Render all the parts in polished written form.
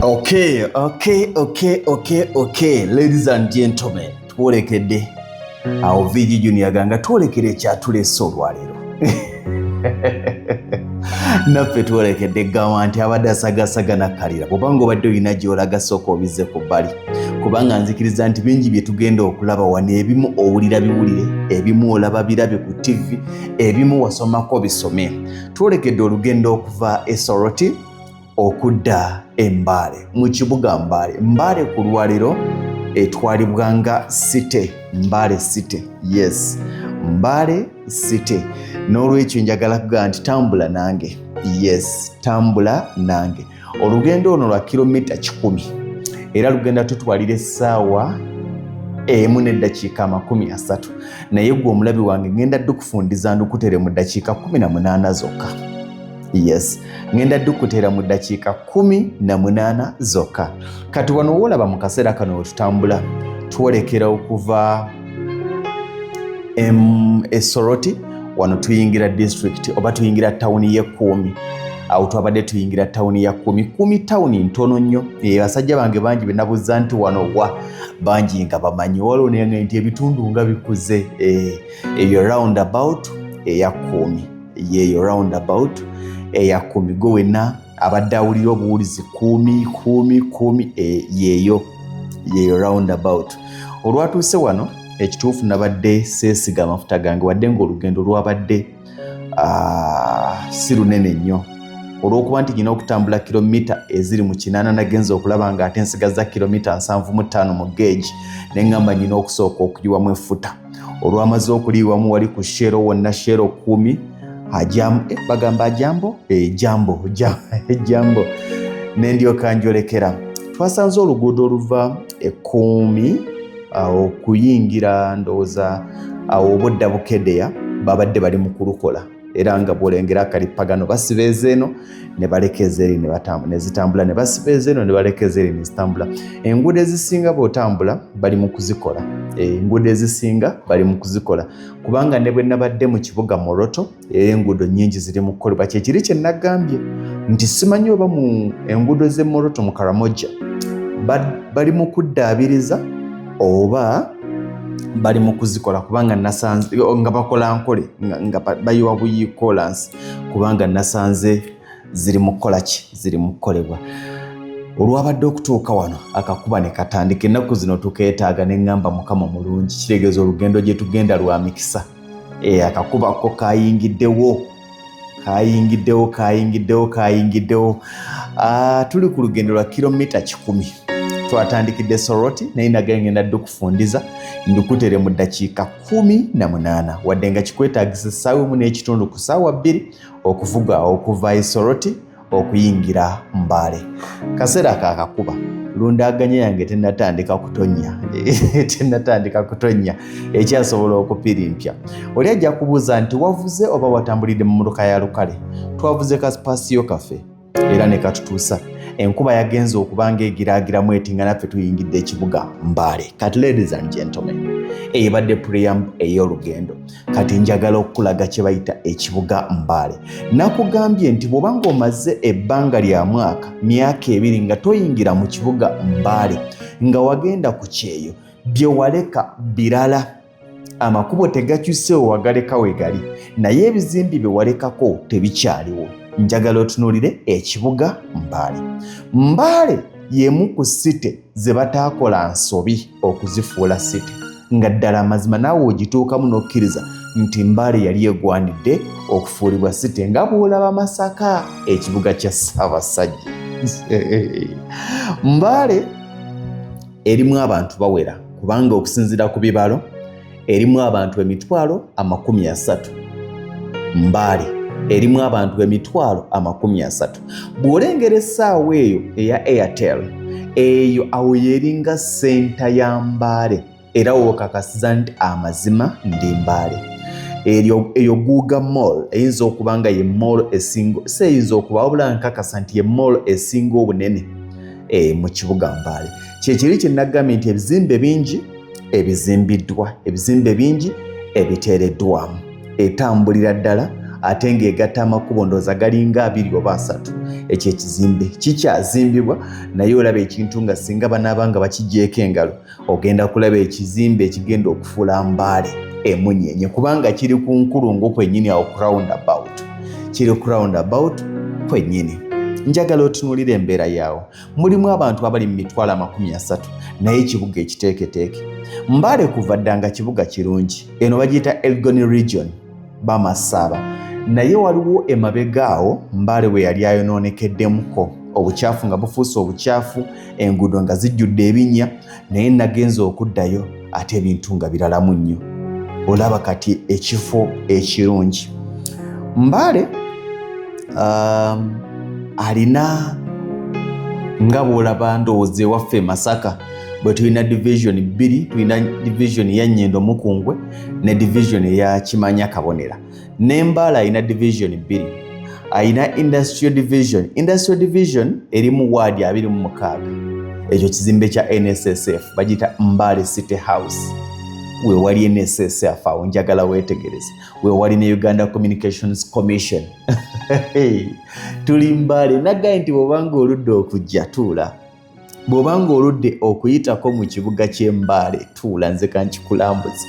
Okay. Ladies and gentlemen, twolekedde awo Vigi Junior ganga twolekere ekyatuleese olwaleero. Naffe twolekedde gamba nti abadde asagasaga kalira kubanga obadde olina gy'olaga sooka obize ku bbali kubanga nzikiriza nti bingi bye tugenda okulaba wano ebimu owulira biwulire ebimu olaba birabe ku TV ebimu wasomako bisome. Twolekedde olugendo okuva e Soroti okudda e Mbale mu kibuga Mbale ku lwaleero etwalibwanga City Mbale City. Yes, Mbale City. N'olwekyo njagala kugamba nti tambula nange. Yes, tambula nange. Olugendo ono lwa kilomita 10 era lugenda tutwalira essaawa emu n'eddakiika 30 naye gwe omulabi wange ngenda ddukufundiza ndukutere mu ddakiika 18 zokka. Yes, ngenda ddukuteera mu ddakiika 18 zokka. Kati wano woolaba mu kaseera kano wetutambula twolekera okuva e Soroti wano tuyingira district oba tuyingira tawuni y'Ekkuumi. Awo twabadde tuyingira tawuni ya Kumi tawuni ntono nnyo. Basajja bange bangi be nabuuza nti wano wa bangi nga bamanyi waliwo naye nti ebitundu nga bikuze eyo roundabout eya Kumi. Yeeyo roundabout eya Kumi. Gwe wenna abadde awulira obuwulizi Kumi yeeyo roundabout. Olwatuuse wano ekituufu nabadde seesiga amafuta gange wadde ng'olugendo lwabadde si lunene nnyo olw'okuba nti nyina okutambula kilomita eziri mu 8 nagenza okulaba nga ate nsigaza kilomita 75 mu gauge ne ngamba nyina okusooka okuyiwamu effuta. Olwamaze okuliiwamu wali ku Shero wonna Shero 10 bagamba jambo nendyoka njolekera. Twasanze oluguudo oluva Ekkumi okuyingira ndowooza awo obudda bukedeya babadde bali mu kulukola era nga bwolengera akalipagano basibeeza eno ne balekeza eri ne zitambula ne basibeeza eno ne balekeza eri ne zitambula. Enguudo ezisinga bw'otambula bali mu kuzikola. Enguudo ezisinga bali mu kuzikola kubanga ne bwe nabadde mu kibuga Moroto enguudo nnyingi ziri mu kukolebwa. Kyekiri kye nagambye nti simanyi oba mu enguudo z'e Moroto mu Karamoja bali mu kuddaabiriza oba bali mu kuzikola kubanga nasanze nga bakola nkole nga bayiwa buyi kolansi kubanga nasanze ziri mu kukolebwa. Olwabadde okutuuka wano akakuba ne katandika ennaku zino tukeetaaga ne ngamba Mukama mulungi kiregeeza olugendo gye tugenda lwa mikisa. Akakuba ko kayingiddewo. Tuli ku lugendo lwa kilomita 10. Twatandikidde Soroti naye nagenda ngenda ddukufundiza ndukutere mu ddakiika 18 wadde nga kikwetaagisa essaawa emu n'ekitundu ku ssaawa 2 okuvuga okuva e Soroti okuyingira Mbale. Kaseera akakuba lundaganya yange tennatandika kutonnya ekyasobola okupirimpya. Oli ajja kubuuza nti wavuze oba watambulidde mu mmotoka ya lukale? Twavuze kasipasiyo kaffe era ne katutuusa. Enkuba yagenze okubanga egiraagiramu eti nga naffe tuyingidde ekibuga Mbale. Kati ladies and gentlemen, ebadde preamble ey'olugendo. Kati njagala okulaga kye bayita ekibuga Mbale. Nakugambye nti bw'obanga omaze ebbanga lya myaka 2 nga toyingira mu kibuga Mbale nga wagenda ku kyeyo bye waleka birala. Amakubo tegakyuse wagaleka wegali naye ebizimbi bye walekako tebikyaliwo. Njagala otunuulire ekibuga Mbale y'emu ku site ze bataakola nsobi okuzifuula site nga ddala amazima naawe ogituukamu n'okkiriza nti Mbale yali egwanidde okufuulibwa site nga bw'olaba Masaka ekibuga kya Ssaabasajja. Mbale erimu abantu bawera kubanga okusinziira ku bibalo erimu abantu 30,000. Mbale erimu abantu 30,000. Bw'olengera essaawa eyo eya Airtel eyo awo yeringa senta ya Mbale era wokakasiza nti amazima ndi Mbale. Eyo Guga Mall eyinza okuba nga ye mall esingo seyinza okuba wabula nkakasa nti ye mall esinga obunene mu kibuga Mbale. Kyekiri kye nagambye nti ebizimbe bingi ebizimbiddwa ebizimbe bingi ebiteereddwamu etambulira ddala ate ng'egatta amakubo ndowooza galinga 2 oba 3. Ekyo ekizimbe kikyazimbibwa naye olaba ekintu nga singa banaaba nga bakiggyeko engalo ogenda kulaba ekizimbe ekigenda okufuula Mbale emunyeenye kubanga kiri ku nkulungo kwennyini awo ku roundabout. Kiri ku roundabout kwennyini. Njagala otunuulira embeera yaawo. Mulimu abantu abali mu mitwalo 30 naye ekibuga ekiteeketeeke. Mbale kuva dda nga kibuga kirungi. Eno bagiyita Elgon region Bamasaaba. Naye waliwo emabega awo Mbale we yali ayonoonekeddemuko. Obukyafu nga bufuuse obukyafu, enguudo nga zijjudde ebinnya, naye nagenza okuddayo ate ebintu nga biralamu nnyo. Olaba kati ekifo ekirungi. Mbale alina nga bw'olaba ndowooza ewaffe Masaka bwe tulina division 2, tulina division ya Nnyendo Mukungwe ne division ya Kimanya Kabonera. Ne Mbale alina division 2. Alina industrial division. Industrial division erimu ward 26. Ekyo kizimbe kya NSSF bagiyita Mbale City House. We wali NSSF awo njagala weetegereze. We wali ne Uganda Communications Commission. Tuli Mbale nagaye nti bw'obanga oludde okujja tuula. Bw'obanga oludde okuyitako mu kibuga ky'e Mbale tuula nze kankikulambuze.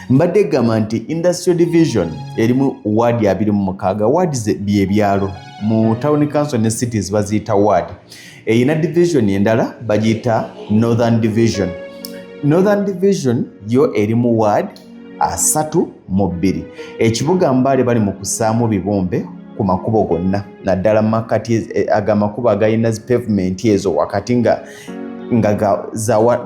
Mbadde gamba nti Industrial Division erimu ward 26. Wards bye byalo. Mu Town Council ne cities baziyita ward. Eyina division endala bagiyita Northern Division. Northern Division yo erimu ward 32. Ekibuga Mbale bali mu kusaamu bibumbe ku makubo gonna naddala makati agamakubo agayina pavement ezo wakati nga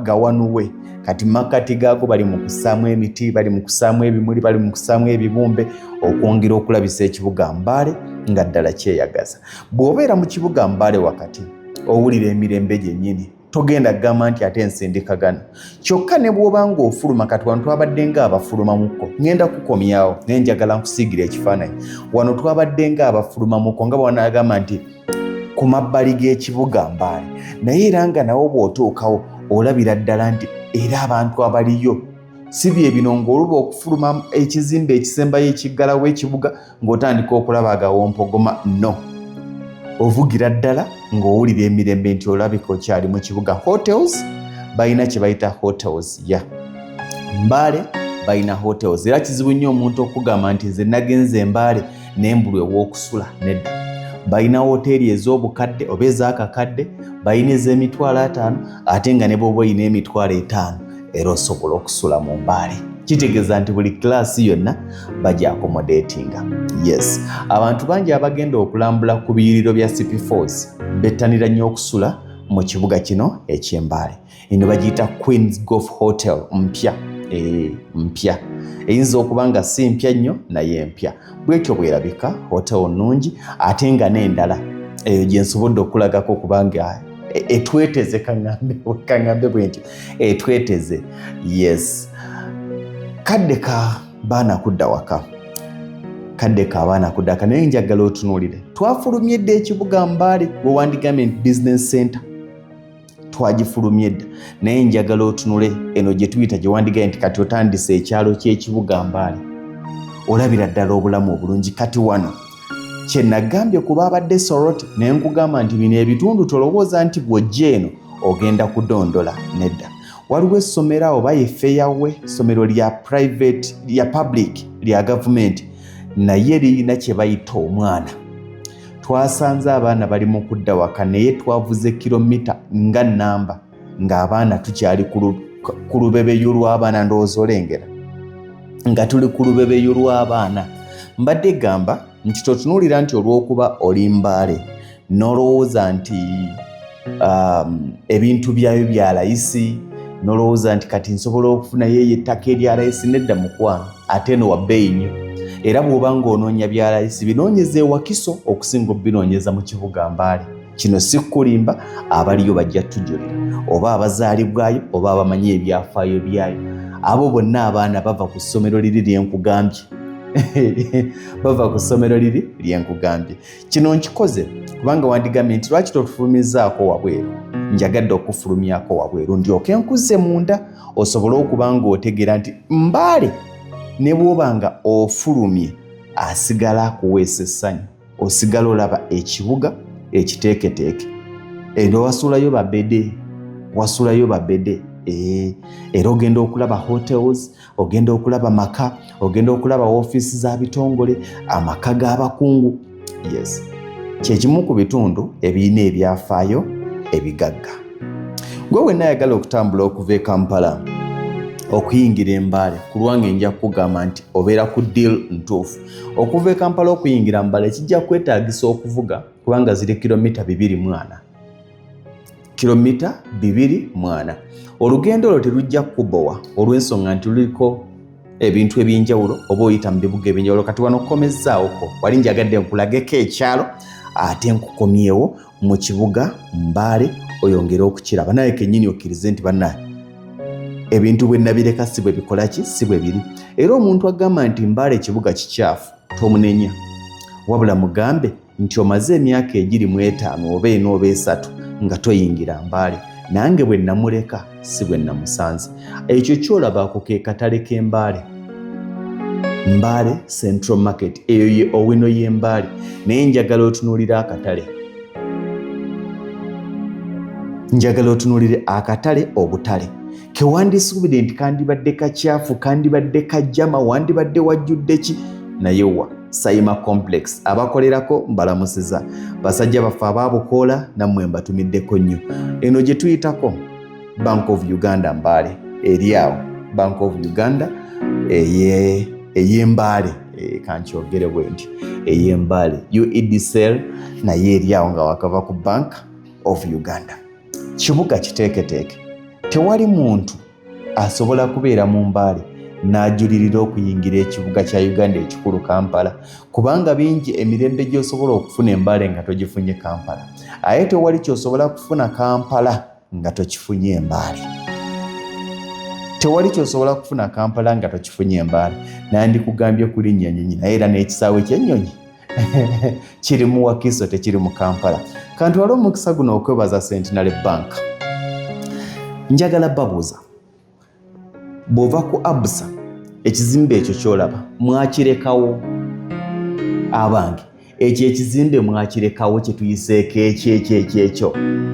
gawanuwe. Kati makati gago bali mu kusaamu emiti, bali mu kusaamu ebimuli, bali mu kusaamu ebibumbe okwongera okulabisa ekibuga Mbale nga ddala kyeyagaza. Bw'obeera mu kibuga Mbale wakati owulira emirembe gyennyini togenda kugamba nti ate ensindikagano. Kyokka ne bw'obanga ofuluma kati wano twabadde nga abafulumamuko. Ngenda kukomyawo naye njagala nkusiigira ekifaananyi. Wano twabadde nga abafulumamuko nga bw'anagamba nti ku mabbali g'ekibuga Mbale. Naye era nga nawo bw'otuukawo olabira ddala nti era abantu abaliyo si bye bino ng'oluba okufuluma ekizimbe ekisembayo ekiggalawo ekibuga ng'otandika okulaba agawompogoma no. Ovugira ddala ng'owulira emirembe nti olabika okyali mu kibuga. Hotels balina kye bayita hotels ya Mbale balina hotels. Era kizibu nnyo omuntu okugamba nti nze nagenze Mbale n'embulwa ew'okusula nedda. Balina hoteeri ez'obukadde oba ez'akakadde, balina ez'emitwalo 5 ate nga ne bw'oba olina emitwalo 5 era osobola okusula mu Mbale. Kitegeeza nti buli class yonna bajja accommodatinga. Yes, abantu bangi abagenda okulambula ku biyiriro bya CP4s bettanira nnyo okusula mu kibuga kino eky'e Mbale. Eno bagiyita Queen's Golf Hotel mpya. Mpya eyinza okuba nga si mpya nnyo naye mpya. Bwekyo bwerabika hotel nnungi ate nga n'endala eyo gye nsobodde okulagako kubanga etweteze kaŋŋambe bwe nti etweteze. Yes, kadde ka baana kudda waka. Kadde ka baana kudda waka naye njagala otunuulire. Twafulumye dda ekibuga Mbale Rwanda Business Center. Twagifulumye dda naye njagala otunule eno gye tuyita gye wandigaye nti kati otandise ekyalo ky'ekibuga Mbale. Olabira ddala obulamu obulungi kati wano. Kye nagambye kuba abadde Soroti naye nkugamba nti bino ebitundu tolowooza nti bw'ojja eno ogenda kudondola nedda. Waliwo essomero awo bayeffeeyawe essomero lya private lya public lya government naye lirina kye bayita omwana. Twasanze abaana bali mu kudda waka naye twavuze kilomita nga nnamba ng'abaana tukyali ku lubebeyu lw'abaana ndowooza olengera nga tuli ku lubebeyu lw'abaana. Mbadde gamba nti totunuulira nti olw'okuba oli Mbale n'olowooza nti ebintu byayo bya layisi n'olowooza nti kati nsobola okufunayo ettaka erya layisi nedda mukwano ate eno wa bbeeyi nnyo. Era bw'oba ng'onoonya bya layisi binoonyeza ewakiso okusinga obinoonyeza mu kibuga Mbale. Kino si kulimba abaliyo bajja tujulira oba abazaalibwayo oba abamanyi ebyafaayo byayo. Abo bonna abaana bava ku ssomero liri lyenkugambye. Bava ku ssomero liri lyenkugambye. Kino nkikoze kubanga wandigambye nti lwaki totufulumizaako wabweru. Njagadde okufulumyako wabweru ndyoke nkuze munda osobole okuba ng'otegeera nti Mbale ne bw'oba nga ofulumye asigala akuweesa essanyu, osigala olaba ekibuga ekiteeketeeke. Eno wasulayo babede era ogenda okulaba hotels, ogenda okulaba maka, ogenda okulaba ofiisi za bitongole, amaka g'abakungu. Yes, kyekimu ku bitundu ebirina ebyafaayo ebigagga. Gwe wenna ayagala okutambula okuva e Kampala okuyingira e Mbale, ku lwange nja kugamba nti obeera ku deal ntuufu. Okuva e Kampala okuyingira Mbale kijja kwetaagisa okuvuga kubanga ziri kilomita 2.4. Kilomita 2.4. Olugendo olwo terujja kubowa olw'ensonga nti luliko ebintu ebyenjawulo oba oyita mu bibuga ebyenjawulo. Kati wano kukomezaawoko wali njagadde nkulageko ekyalo ate nkukomyewo mu kibuga Mbale oyongere okukiraba naye kennyini okkirize nti bannaye ebintu bwe nabireka si bwe bikola ki, si bwe biri. Era omuntu agamba nti Mbale ekibuga kikyafu tomunenya, wabula mugambe nti omaze emyaka 25 oba 4 oba 3 nga toyingira Mbale. Nange bwe namuleka si bwe namusanze. Ekyo kyolabako ke katale k'e Mbale, Mbale Central Market, eyo ye owino y'e Mbale. Naye njagala otunuulira akatale, njagala otunuulire akatale obutale kewandisuubire nti kandibadde kakyafu, kandibadde kajjama, wandibadde wajjudde ki, naye wa Sayima Complex abakolerako mbalamusiza. Basajja baffe abaabukoola nammwe mbatumiddeko nnyo. Eno gye tuyitako Bank of Uganda Mbale eri awo, Bank of Uganda ey'e Mbale, kankyogere bwe nti ey'e Mbale, UEDCL naye eri awo nga wakava ku Bank of Uganda. Kibuga kiteeketeeke, tewali muntu asobola kubeera mu Mbale n'ajulirira okuyingira ekibuga kya Uganda ekikulu Kampala, kubanga bingi emirembe gy'osobola okufuna e Mbale nga togifunye Kampala, aye tewali ky'osobola kufuna Kampala nga tokifunye e Mbale. Tewali ky'osobola kufuna Kampala nga tokifunye e Mbale. Nandikugambye kulinnya nnyonyi naye era n'ekisaawe ky'ennyonyi kiri mu Wakiso tekiri mu Kampala. Kanti wali omukisa guno okwebaza Centenary Bank. Njagala babuuza, bw'ova ku Abusa ekizimbe ekyo kyolaba mwakirekawo abange, ekyo ekizimbe mwakirekawo kye tuyiseeko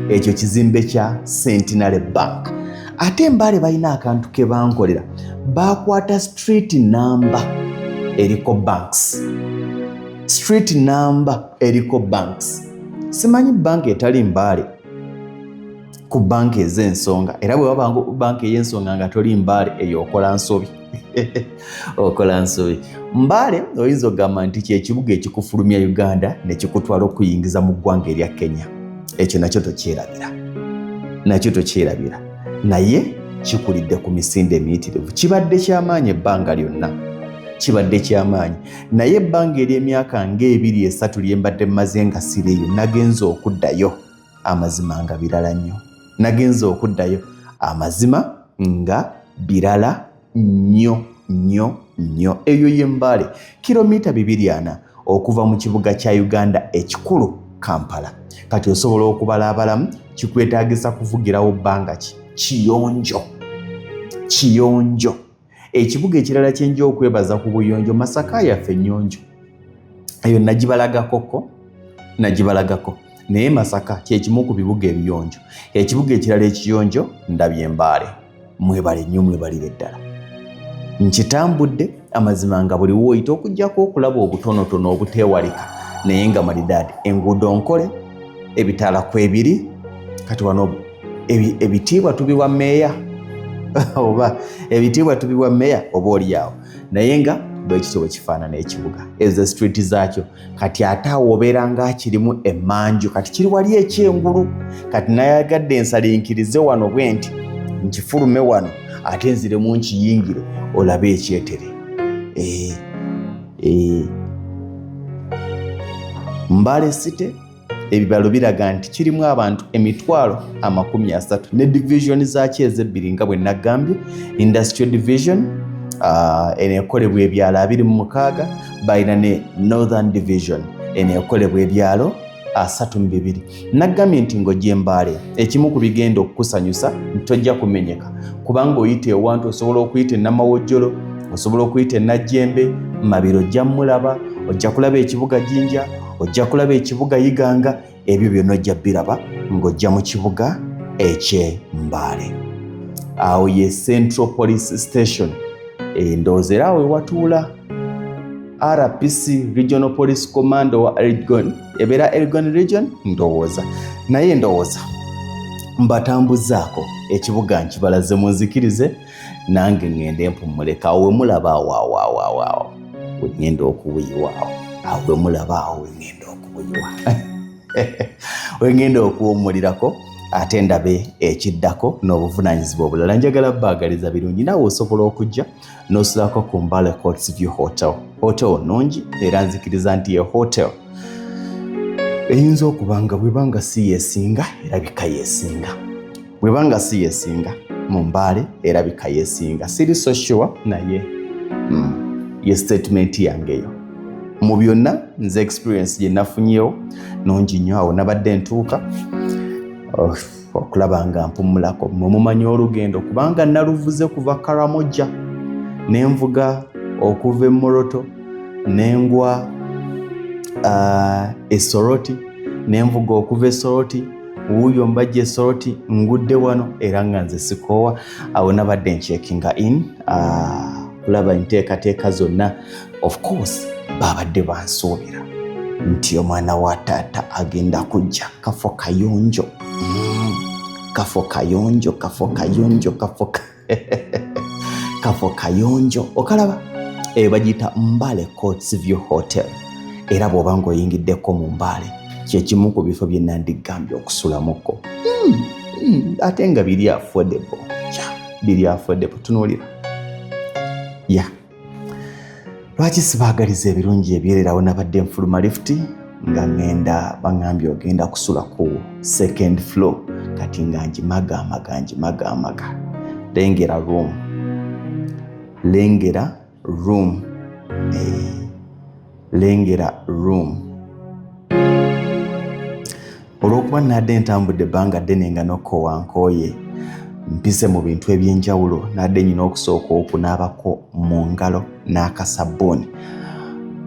ekyo kizimbe kya Centenary Bank. Ate Mbale balina akantu ke bankolera, bakwata street number eriko banks, street number eriko banks. Simanyi bank etali Mbale ku banki ez'ensonga, era bwe waba banki ey'ensonga nga toli Mbale eyo okola nsobi. Okola nsobi. Mbale oyinza okugamba nti kyekibuga ekikufulumya Uganda ne kikutwala okuyingiza mu ggwanga erya Kenya. Ekyo nakyo tokyerabira, naye kikulidde ku misinde emiyitirivu. Kibadde kyamaanyi ebbanga lyonna, kibadde kyamaanyi, naye ebbanga ery'emyaka nga 2-3 lye mbadde mmaze nga sireeyo, nagenza okuddayo amazima nga birala nnyo. Nagenza okuddayo amazima nga birala nnyo. Eyo ye Mbale, kilomita 240 okuva mu kibuga kya Uganda ekikulu Kampala. Kati osobola okubala abalamu, kikwetaagisa kuvugirawo bbanga ki? Kiyonjo. Ekibuga ekirala kyenja okwebaza ku buyonjo, Masaka yaffe Nnyonjo. Eyo nagibalagako. Naye Masaka kyekimu ku bibuga ebiyonjo. Ekibuga ekirala ekiyonjo ndabye Mbale. Mwebale nnyo, mwebalire ddala. Nkitambudde amazima nga buli woyita okujjako okulaba obutonotono obuteewalika naye nga malidaadi. Enguudo nkole, ebitaala kwebiri. Kati wano ebitiibwa tubiwa mmeeya oba ebitiibwa tubiwa mmeeya oba oliawo, naye nga bwekityo bwe kifaanana ekibuga. Ezo street zaakyo kati ate awo obeera nga kirimu emmanju, kati kiri wali ekyengulu. Kati nayagadde ensalinkirize wano bwe nti nkifulume wano ate nziremu nkiyingire olabe ekyetere. Mbale City ebibalo biraga nti kirimu abantu 30,000 ne division zaakyo ezebbiri nga bwe nagambye. Industrial division eneekolebwa ebyalo 26, balina ne Northern division eneekolebwa ebyalo 32. Nagambye nti ng'ojja Mbale ekimu ku bigenda okukusanyusa tojja kumenyeka, kubanga oyita ewantu osobola okuyita e Namawojjolo, osobola okuyita e Najjembe, Mabiro ojja mulaba, ojja kulaba ekibuga Jinja, ojja kulaba ekibuga Iganga, ebyo byonna ojja biraba ng'ojja mu kibuga eky'e Mbale. Awo ye Central Police Station. Ndowooza era awo ewatuula RPC Regional Police Command wa Elgon, ebeera Elgon Region ndowooza. Naye ndowooza mbatambuzaako ekibuga nkibalaze munzikirize nange ngende mpumuleka awo mulaba awo ngenda okubuyiwaawo awo mulaba awo ngenda okubuyiwa wengenda okuwummulirako ate ndabe ekiddako n'obuvunaanyizibwa obulala. Njagala baagaliza birungi naawe osobola okujja n'osulako ku Mbale Courtsview Hotel. Hotel nnungi era nzikiriza nti ye hotel eyinza okubanga bwebanga si yeesinga erabika yeesinga, bwebanga si yeesinga mu Mbale erabika yeesinga. Siri so sure naye ye statement yangeyo mu byonna nze experience gye nafunyeewo nungi nnyo. Awo nabadde ntuuka okulaba nga mpummulako. Mmwe mumanyi olugendo kubanga naluvuze kuva Karamoja nenvuga okuva Moroto nengwa Soroti nenvuga okuva Soroti wuuyo mbajja Soroti ngudde wano era nga nze sikoowa. Awo nabadde ncheckinga in kulaba enteekateeka zonna. Of course babadde bansuubira nti omwana wa taata agenda kujja kafo kayonjo kafo kayonjo okalaba bagiyita Mbale Courtsview Hotel. Era bw'oba ng'oyingiddeko mu Mbale kyekimu ku bifo bye nandigambye okusulamuko ate nga biri affordable. Biri affordable tunuulira lwaki sibaagaliza ebirungi ebyererawo. Nabadde nfuluma lift nga ngenda bangambye ogenda kusula ku second floor kati nga njimaga lengera room olw'okuba nadde ntambudde ebbanga ddene nga nokkowankooye mpise mu bintu ebyenjawulo nadde nyina okusooka okunaabako mu ngalo n'akasabbuuni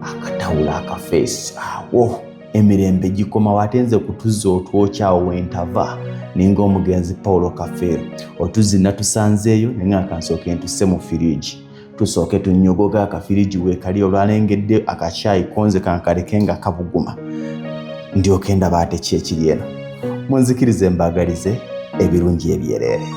akatawula akafeesi. Awo emirembe gikomawo ate nze kutuzza otwokyawo wentava ninga omugenzi Paulo Kafeero otuzina tusanzeeyo nenga akansooke ntusse mu firiji tusooke tunnyogoga akafiriji weekali olwalengedde akacaayi konze kankaleke nga kabuguma ndyoke ndaba ate ki ekiri eno. Munzikirize mbaagalize ebirungi ebyereere.